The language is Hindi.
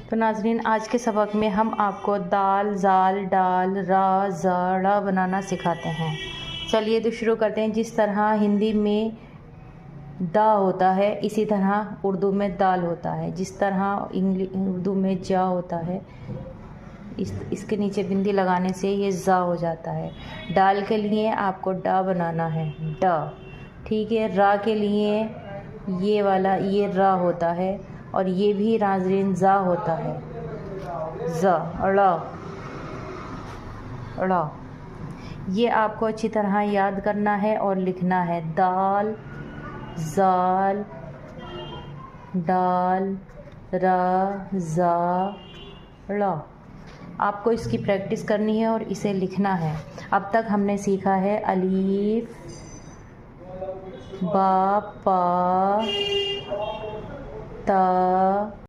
तो नाज़रीन, आज के सबक में हम आपको दाल, ज़ाल, डाल, रा, ज़ा, ड़ा बनाना सिखाते हैं। चलिए तो शुरू करते हैं। जिस तरह हिंदी में दा होता है, इसी तरह उर्दू में दाल होता है। जिस तरह उर्दू में जा होता है, इसके नीचे बिंदी लगाने से ये ज़ा हो जाता है। डाल के लिए आपको डा बनाना है, डा, ठीक है। रा के लिए ये वाला ये रा होता है और ये भी नाज़रीन ज़ा होता है, ज़ा, ड़ा, ड़ा। ये आपको अच्छी तरह याद करना है और लिखना है। दाल, ज़ाल, डाल, रा, ज़ा, ड़ा। आपको इसकी प्रैक्टिस करनी है और इसे लिखना है। अब तक हमने सीखा है अलीफ, बा, पा, ता,